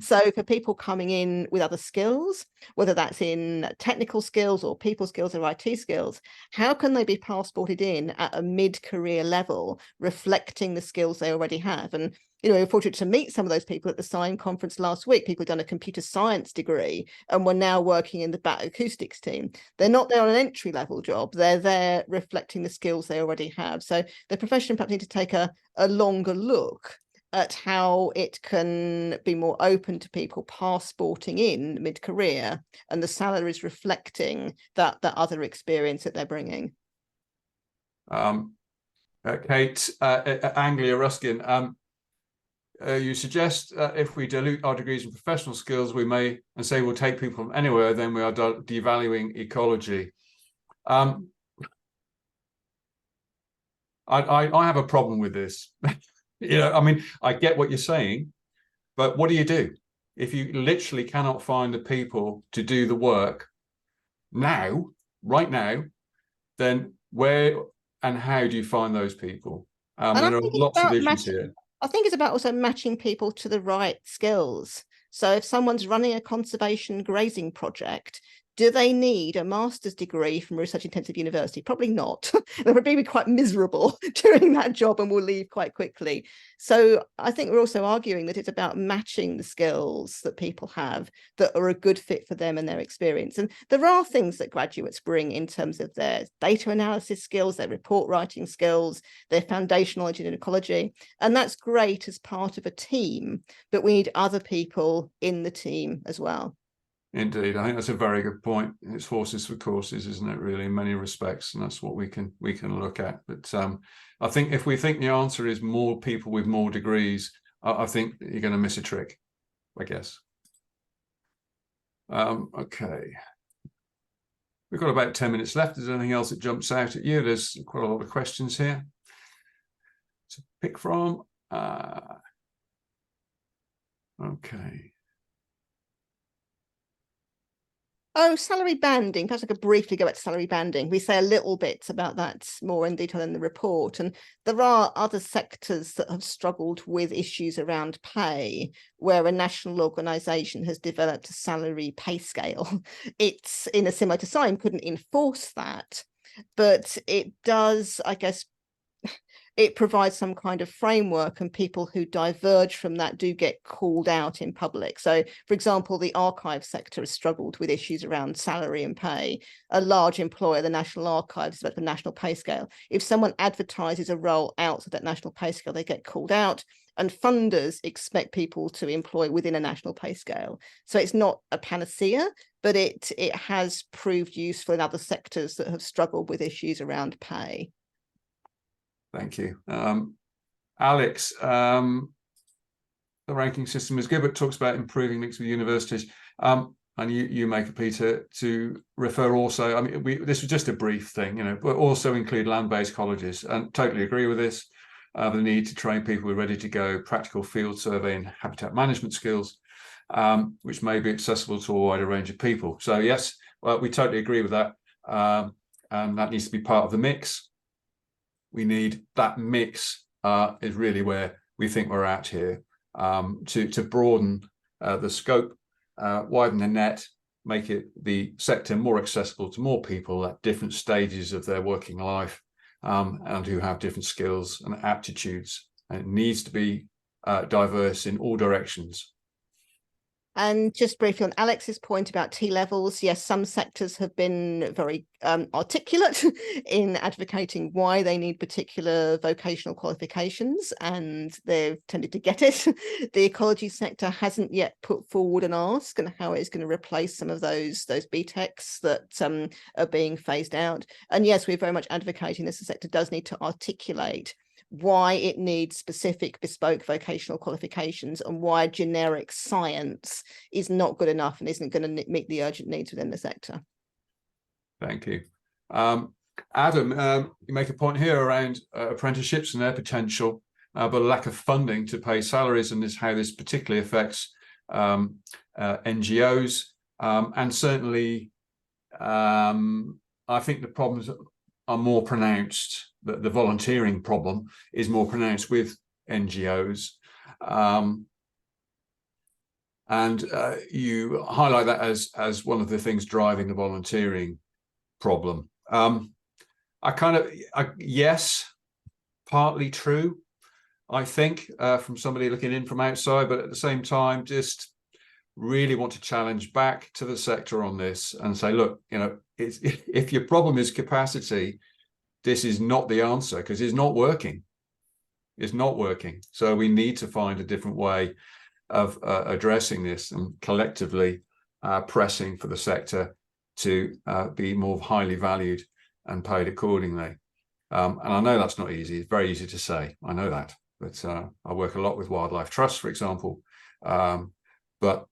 So for people coming in with other skills, whether that's in technical skills or people skills or IT skills, how can they be passported in at a mid-career level, reflecting the skills they already have? And we were fortunate to meet some of those people at the CIEEM conference last week. People who'd done a computer science degree and were now working in the bat acoustics team. They're not there on an entry-level job. They're there reflecting the skills they already have. So the profession perhaps need to take a longer look at how it can be more open to people passporting in mid-career and the salaries reflecting that other experience that they're bringing. Kate, Anglia Ruskin, you suggest if we dilute our degrees in professional skills, we may, and say we'll take people from anywhere, then we are devaluing ecology. I have a problem with this. I mean, I get what you're saying, but what do you do if you literally cannot find the people to do the work now, right now? Then where and how do you find those people? There are lots of issues here. I think it's about also matching people to the right skills. So if someone's running a conservation grazing project, do they need a master's degree from a research-intensive university? Probably not. They would be quite miserable doing that job and will leave quite quickly. So I think we're also arguing that it's about matching the skills that people have that are a good fit for them and their experience. And there are things that graduates bring in terms of their data analysis skills, their report writing skills, their foundational knowledge in ecology. And that's great as part of a team, but we need other people in the team as well. Indeed, I think that's a very good point. It's horses for courses, isn't it, really, in many respects, and that's what we can look at. But I think if we think the answer is more people with more degrees, I think you're going to miss a trick, I guess. Okay. We've got about 10 minutes left. Is there anything else that jumps out at you? There's quite a lot of questions here to pick from. Okay. Oh, salary banding. Perhaps I could briefly go back to salary banding. We say a little bit about that more in detail in the report. And there are other sectors that have struggled with issues around pay, where a national organisation has developed a salary pay scale. It's in a similar to CIEEM, couldn't enforce that, but it does, I guess, it provides some kind of framework, and people who diverge from that do get called out in public. So, for example, the archive sector has struggled with issues around salary and pay. A large employer, the National Archives, about the national pay scale. If someone advertises a role outside that national pay scale, they get called out. And funders expect people to employ within a national pay scale. So it's not a panacea, but it has proved useful in other sectors that have struggled with issues around pay. Thank you. Alex, the ranking system is good, but talks about improving links with universities. And you make a Peter to refer also, I mean, this was just a brief thing, but also include land-based colleges, and totally agree with this. The need to train people who are ready to go, practical field survey and habitat management skills, which may be accessible to a wider range of people. So yes, well, we totally agree with that. And that needs to be part of the mix. We need that mix is really where we think we're at here, to broaden the scope, widen the net, make the sector more accessible to more people at different stages of their working life, and who have different skills and aptitudes. And it needs to be diverse in all directions. And just briefly on Alex's point about T-levels, yes, some sectors have been very articulate in advocating why they need particular vocational qualifications, and they've tended to get it. The ecology sector hasn't yet put forward an ask on how it's going to replace some of those BTECs that are being phased out. And yes, we're very much advocating this. The sector does need to articulate why it needs specific bespoke vocational qualifications and why generic science is not good enough and isn't going to meet the urgent needs within the sector. Thank you. Adam, you make a point here around apprenticeships and their potential, but a lack of funding to pay salaries, and how this particularly affects NGOs. And certainly, I think the problems are more pronounced. The volunteering problem is more pronounced with NGOs. And you highlight that as one of the things driving the volunteering problem. Yes, partly true, I think, from somebody looking in from outside, but at the same time, just really want to challenge back to the sector on this and say, look, if your problem is capacity, this is not the answer, because it's not working. It's not working. So we need to find a different way of addressing this, and collectively pressing for the sector to be more highly valued and paid accordingly. And I know that's not easy. It's very easy to say. I know that. But I work a lot with wildlife trusts, for example. But,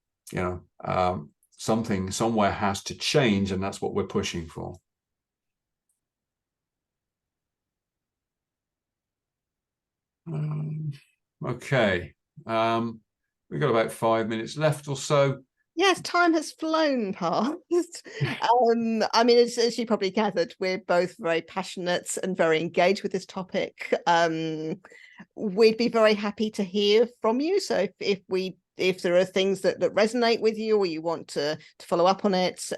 something somewhere has to change, and that's what we're pushing for. Okay. We've got about 5 minutes left or so. Yes, time has flown past. I mean, as you probably gathered, we're both very passionate and very engaged with this topic. We'd be very happy to hear from you. So if there are things that resonate with you, or you want to follow up on it,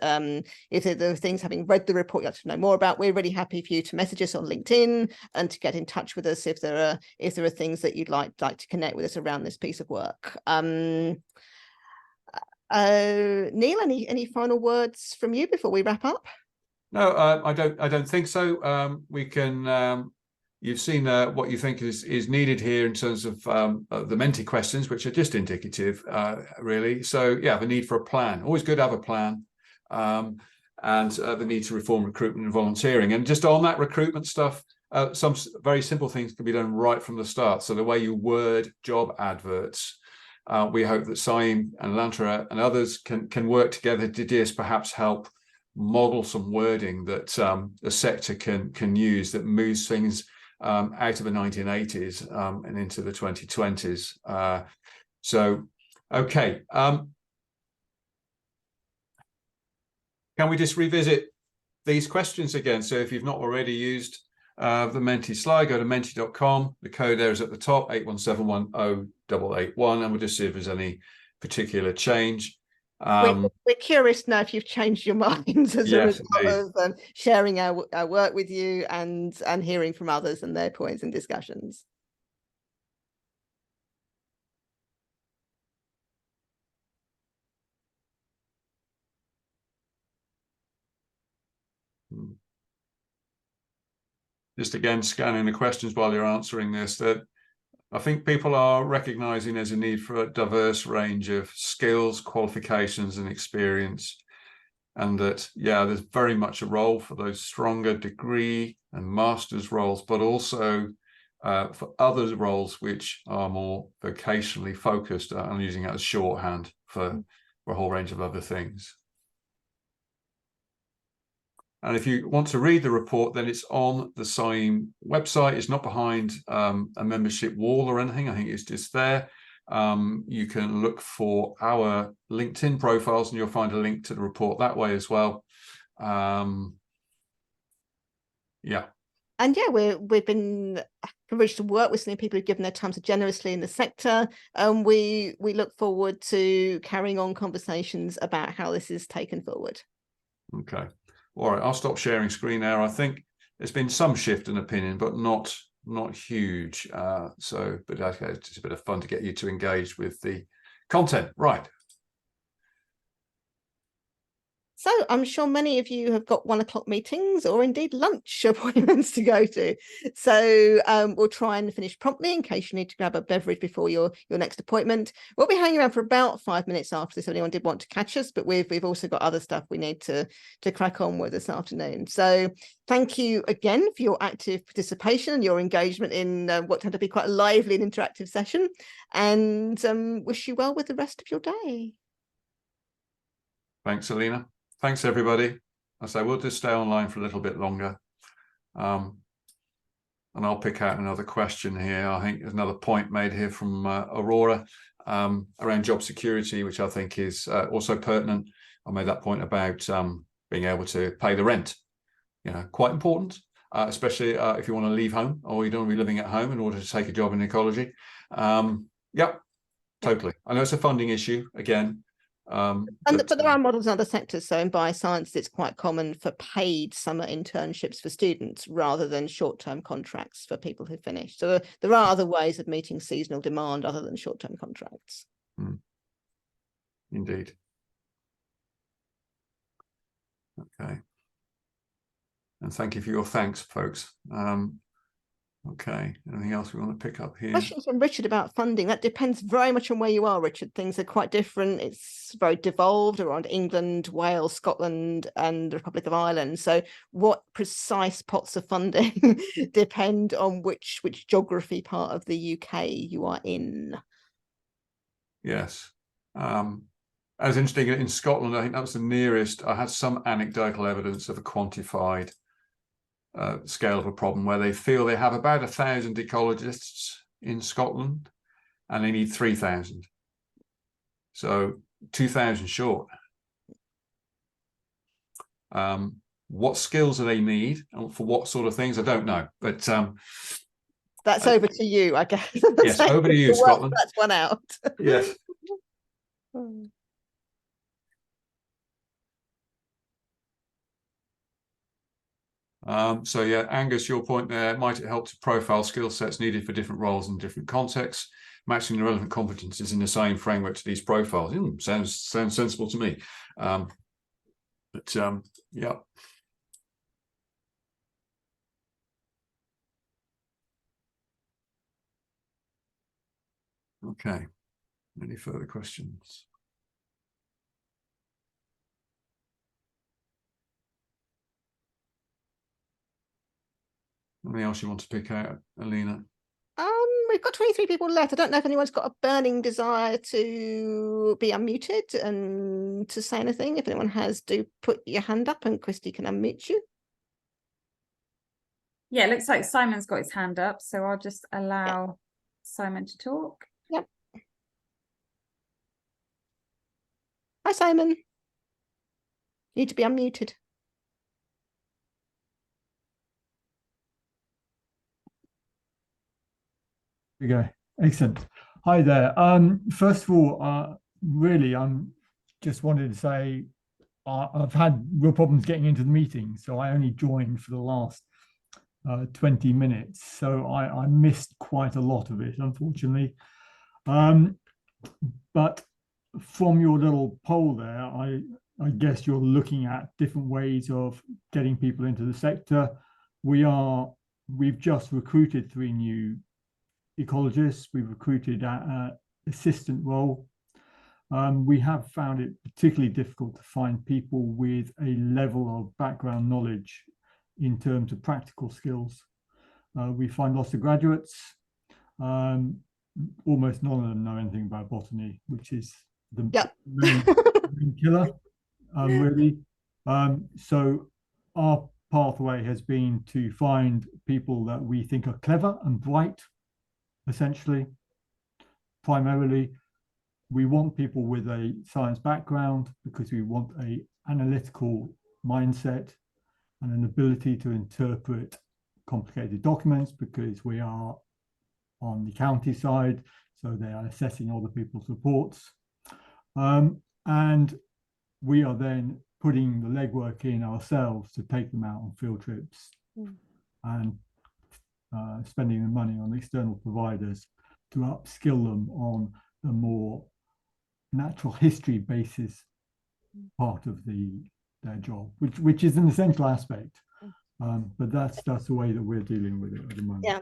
if there are things, having read the report, you like to know more about, we're really happy for you to message us on LinkedIn and to get in touch with us if there are things that you'd like to connect with us around this piece of work. Neil, any final words from you before we wrap up? No, I don't think so. We can. You've seen what you think is needed here in terms of the Menti questions, which are just indicative, really. So yeah, the need for a plan. Always good to have a plan, and the need to reform recruitment and volunteering. And just on that recruitment stuff, some very simple things can be done right from the start. So the way you word job adverts. We hope that CIEEM and Lantra and others can work together to just perhaps help model some wording that the sector can use that moves things out of the 1980s and into the 2020s. So, okay. Can we just revisit these questions again? So if you've not already used the Menti slide, go to menti.com. The code there is at the top, 817108881, and we'll just see if there's any particular change. We're curious now if you've changed your minds as a result of sharing our work with you and hearing from others and their points and discussions. Just again, scanning the questions while you're answering this, that I think people are recognizing there's a need for a diverse range of skills, qualifications, and experience. And that, yeah, there's very much a role for those stronger degree and master's roles, but also for other roles which are more vocationally focused. I'm using it as shorthand for a whole range of other things. And if you want to read the report, then it's on the CIEEM website. It's not behind a membership wall or anything. I think it's just there. You can look for our LinkedIn profiles and you'll find a link to the report that way as well. Yeah. And yeah, we've been privileged to work with so many people who've given their time so generously in the sector. And we look forward to carrying on conversations about how this is taken forward. Okay. All right, I'll stop sharing screen now. I think there's been some shift in opinion, but not huge. But okay, it's just a bit of fun to get you to engage with the content. Right. So I'm sure many of you have got 1 o'clock meetings or indeed lunch appointments to go to. So we'll try and finish promptly in case you need to grab a beverage before your next appointment. We'll be hanging around for about 5 minutes after this if anyone did want to catch us, but we've also got other stuff we need to crack on with this afternoon. So thank you again for your active participation and your engagement in what turned to be quite a lively and interactive session, and wish you well with the rest of your day. Thanks, Alina. Thanks, everybody. I say we'll just stay online for a little bit longer. And I'll pick out another question here. I think there's another point made here from Aurora around job security, which I think is also pertinent. I made that point about being able to pay the rent. Quite important, especially if you want to leave home or you don't want to be living at home in order to take a job in ecology. Yeah, totally. I know it's a funding issue again. But there are models in other sectors. So in bioscience, it's quite common for paid summer internships for students rather than short-term contracts for people who finish. So there are other ways of meeting seasonal demand other than short-term contracts. Indeed. Okay. And thank you for your thanks, folks. Okay, anything else we want to pick up here? Questions from Richard about funding. That depends very much on where you are, Richard. Things are quite different. It's very devolved around England, Wales, Scotland, and the Republic of Ireland. So what precise pots of funding depend on which geography part of the UK you are in. Yes. As interesting, in Scotland, I think that was the nearest. I had some anecdotal evidence of a quantified scale of a problem where they feel they have about 1,000 ecologists in Scotland and they need 3,000. So 2,000 short. What skills do they need and for what sort of things? I don't know, but that's over to you, I guess. Yes, over to you, Scotland. That's one out. Yes. So yeah, Angus, your point there, might it help to profile skill sets needed for different roles in different contexts, matching the relevant competencies in the same framework to these profiles? Sounds sensible to me. Yeah. Okay. Any further questions? Anything else you want to pick out, Alina? We've got 23 people left. I don't know if anyone's got a burning desire to be unmuted and to say anything. If anyone has, do put your hand up and Christy can unmute you. Yeah, it looks like Simon's got his hand up, so I'll just allow Simon to talk. Yep. Hi, Simon. You need to be unmuted. We go. Excellent. Hi there. First of all, really, just wanted to say I've had real problems getting into the meeting, so I only joined for the last 20 minutes, so I missed quite a lot of it, unfortunately. But from your little poll there, I guess you're looking at different ways of getting people into the sector. We've just recruited 3 new ecologists. We've recruited at assistant role. We have found it particularly difficult to find people with a level of background knowledge in terms of practical skills. We find lots of graduates. Almost none of them know anything about botany, which is the main killer, really. So our pathway has been to find people that we think are clever and bright. Essentially, primarily, we want people with a science background because we want an analytical mindset and an ability to interpret complicated documents because we are on the county side, so they are assessing other people's reports. And we are then putting the legwork in ourselves to take them out on field trips and spending the money on external providers to upskill them on the more natural history basis part of the their job, which is an essential aspect. But that's the way that we're dealing with it at the moment. Yeah.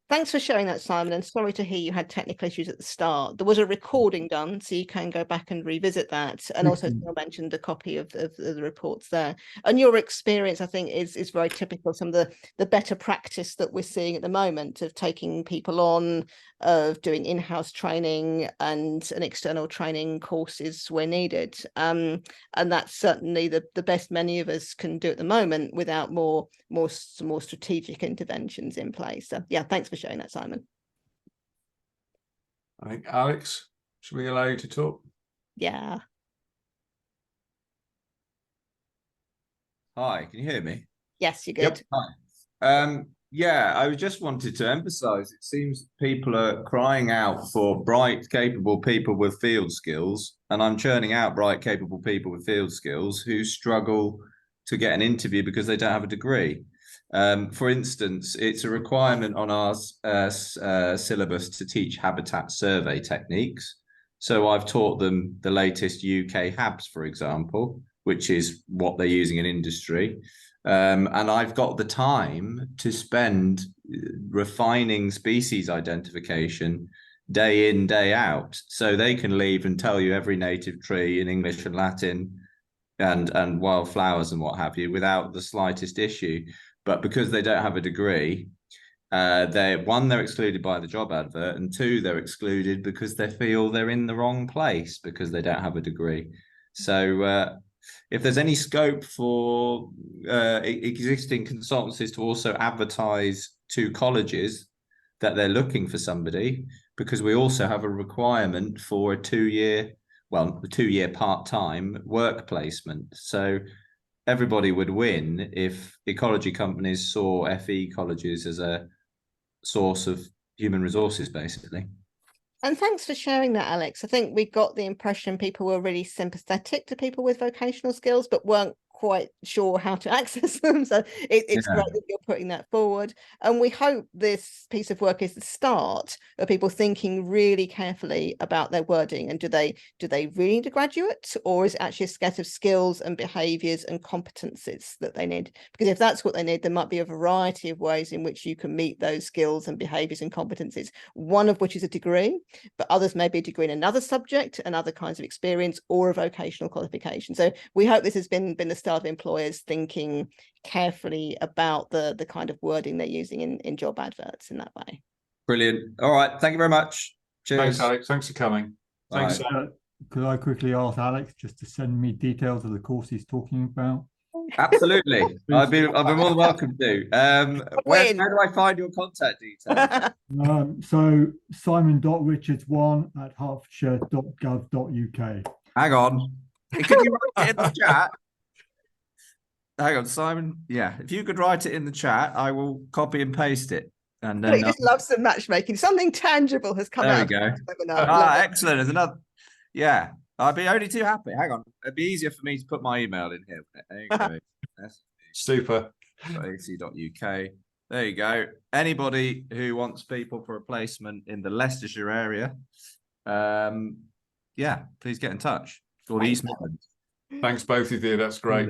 Thanks for sharing that, Simon, and sorry to hear you had technical issues at the start. There was a recording done, so you can go back and revisit that. And also, you mentioned a copy of the reports there. And your experience, I think, is very typical of some of the better practice that we're seeing at the moment of taking people on, of doing in-house training and external training courses where needed. And that's certainly the best many of us can do at the moment without more strategic interventions in place. So yeah, thanks for sharing that, Simon. I think, Alex, should we allow you to talk? Yeah. Hi, can you hear me? Yes, you're good. Yep. Hi. Yeah, I just wanted to emphasize, it seems people are crying out for bright, capable people with field skills, and I'm churning out bright, capable people with field skills who struggle to get an interview because they don't have a degree. For instance, it's a requirement on our syllabus to teach habitat survey techniques. So I've taught them the latest UK HABs, for example, which is what they're using in industry. And I've got the time to spend refining species identification day in, day out. So they can leave and tell you every native tree in English and Latin and wildflowers and what have you without the slightest issue. But because they don't have a degree, they're excluded by the job advert, and two, they're excluded because they feel they're in the wrong place because they don't have a degree. So if there's any scope for existing consultancies to also advertise to colleges that they're looking for somebody, because we also have a requirement for a 2-year part-time work placement. So everybody would win if ecology companies saw FE colleges as a source of human resources, basically. And thanks for sharing that, Alex. I think we got the impression people were really sympathetic to people with vocational skills, but weren't quite sure how to access them. So it's great that you're putting that forward. And we hope this piece of work is the start of people thinking really carefully about their wording. And do they really need a graduate, or is it actually a set of skills and behaviours and competencies that they need? Because if that's what they need, there might be a variety of ways in which you can meet those skills and behaviours and competencies, one of which is a degree, but others may be a degree in another subject and other kinds of experience, or a vocational qualification. So we hope this has been the start of employers thinking carefully about the kind of wording they're using in job adverts in that way. Brilliant. All right. Thank you very much. Cheers. Thanks, Alex. Thanks for coming. Bye. Thanks. Could I quickly ask Alex just to send me details of the course he's talking about? Absolutely. I'd be more than welcome to. Where do I find your contact details? So simon.richards1@hertfordshire.gov.uk. Hang on. Can you write it in the chat? Hang on, Simon. Yeah, if you could write it in the chat, I will copy and paste it. And then He just loves some matchmaking. Something tangible has come out. There we go. Excellent. There's another. Yeah, I'd be only too happy. Hang on. It'd be easier for me to put my email in here. There you go. Super. .ac.uk. There you go. Anybody who wants people for a placement in the Leicestershire area, yeah, please get in touch. Or the East Midlands. Thanks, both of you. That's great.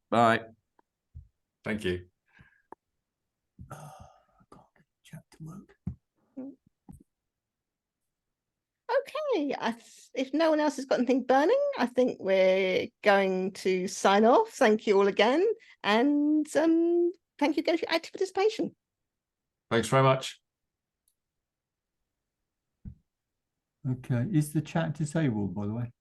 Bye. Thank you. Chat to work. Okay, if no one else has got anything burning, I think we're going to sign off. Thank you all again, and thank you again for your active participation. Thanks very much. Okay, is the chat disabled, by the way?